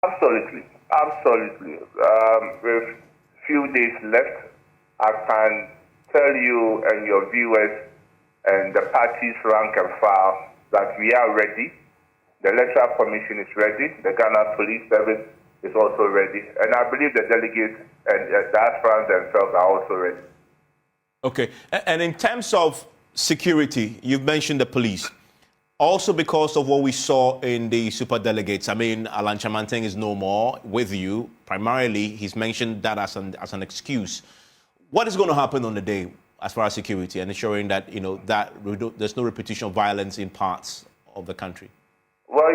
Absolutely, absolutely. With few days left, I can tell you and your viewers and the party's rank and file that we are ready. The Electoral Commission is ready. The Ghana Police Service is also ready. And I believe the delegates and the aspirants themselves are also ready. Okay. And in terms of security, you've mentioned the police. Also because of what we saw in the super delegates. I mean, Alan Chamanteng is no more with you. Primarily, he's mentioned that as an excuse. What is going to happen on the day as far as security and ensuring that, there's no repetition of violence in parts of the country? Well,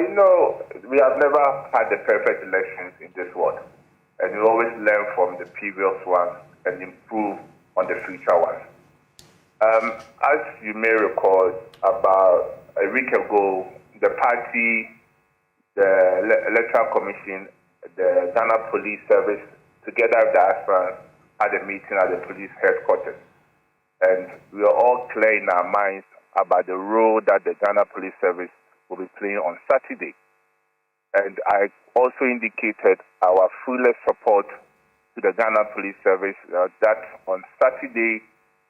we have never had the perfect elections in this world. And we always learn from the previous ones and improve on the future ones. As you may recall, about a week ago, the party, the Electoral Commission, the Ghana Police Service, together with the aspirants, had a meeting at the police headquarters. And we are all clear in our minds about the role that the Ghana Police Service will be playing on Saturday. And I also indicated our fullest support to the Ghana Police Service that on Saturday,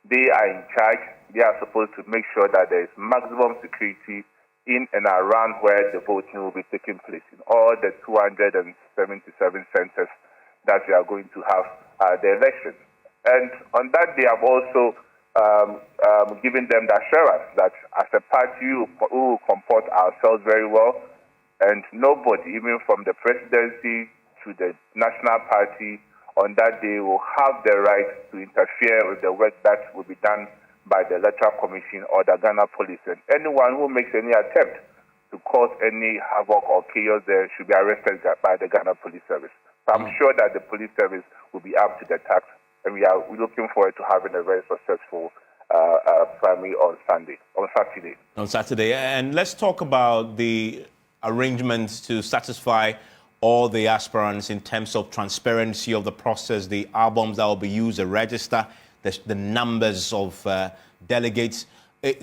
they are in charge. They are supposed to make sure that there is maximum security in and around where the voting will be taking place, in all the 277 centers that we are going to have the election. And on that day, I've also given them the assurance that as a party, we will comport ourselves very well, and nobody, even from the presidency to the national party, on that day will have the right to interfere with the work that will be done by the Electoral Commission or the Ghana Police. And anyone who makes any attempt to cause any havoc or chaos there should be arrested by the Ghana Police Service. So I'm sure that the police service will be up to the task, and we're looking forward to having a very successful primary on Saturday. On Saturday. And let's talk about the arrangements to satisfy all the aspirants in terms of transparency of the process, the albums that will be used, the register, the numbers of delegates. I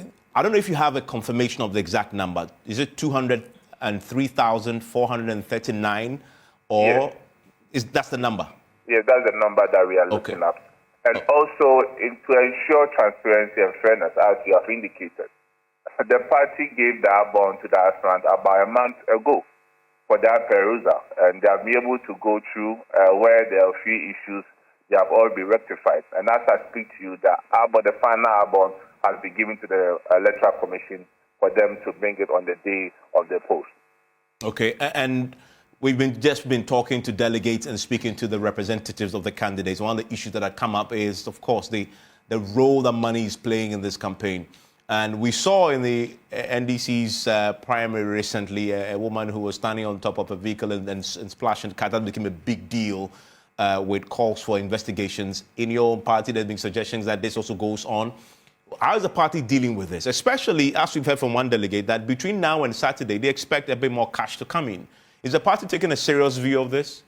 don't know if you have a confirmation of the exact number. Is it 203,439 or yes. That's the number? Yes, that's the number that we are looking at. And also, to ensure transparency and fairness, as you have indicated, the party gave the album to the aspirant about a month ago for their perusal, and they have been able to go through where there are a few issues. They have all been rectified. And as I speak to you, the final album has been given to the Electoral Commission for them to bring it on the day of the post. Okay, and we've just been talking to delegates and speaking to the representatives of the candidates. One of the issues that have come up is, of course, the role that money is playing in this campaign. And we saw in the NDC's primary recently a woman who was standing on top of a vehicle and splashing the car. That became a big deal with calls for investigations. In your own party, there have been suggestions that this also goes on. How is the party dealing with this? Especially, as we've heard from one delegate, that between now and Saturday, they expect a bit more cash to come in. Is the party taking a serious view of this?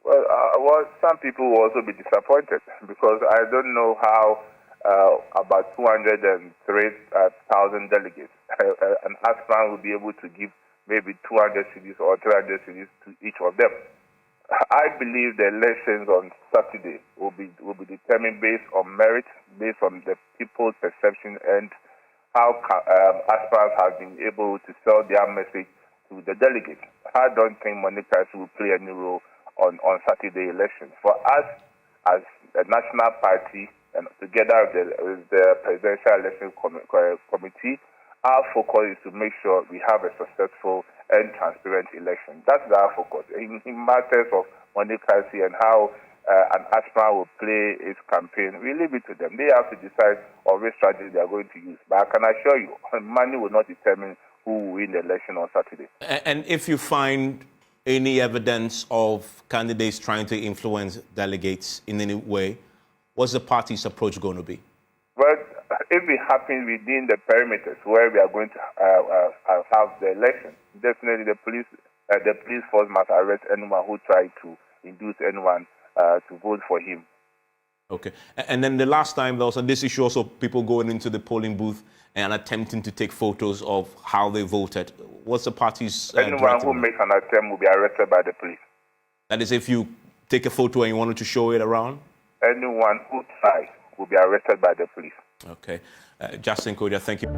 Well, some people will also be disappointed because I don't know how about 203,000 delegates, an aspirant will be able to give maybe 200 cities or 300 cities to each of them. I believe the elections on Saturday will be determined based on merit, based on the people's perception and how aspirants have been able to sell their message to the delegates. I don't think monetary will play any role on Saturday elections. For us, as a national party, and together with the Presidential Election Committee, our focus is to make sure we have a successful and transparent election. That's our focus. In matters of monetary and how an aspirant will play its campaign, we leave it to them. They have to decide on which strategy they are going to use. But I can assure you, money will not determine who will win the election on Saturday. And if you find any evidence of candidates trying to influence delegates in any way, what's the party's approach going to be? Well, if it happens within the perimeters where we are going to have the election, definitely the police force must arrest anyone who tried to induce anyone to vote for him. Okay. And then the last time there was on this issue also people going into the polling booth and attempting to take photos of how they voted. What's the party's anyone who makes an attempt will be arrested by the police. That is, if you take a photo and you wanted to show it around? Anyone who tries will be arrested by the police. Okay. Justin Kodua, thank you.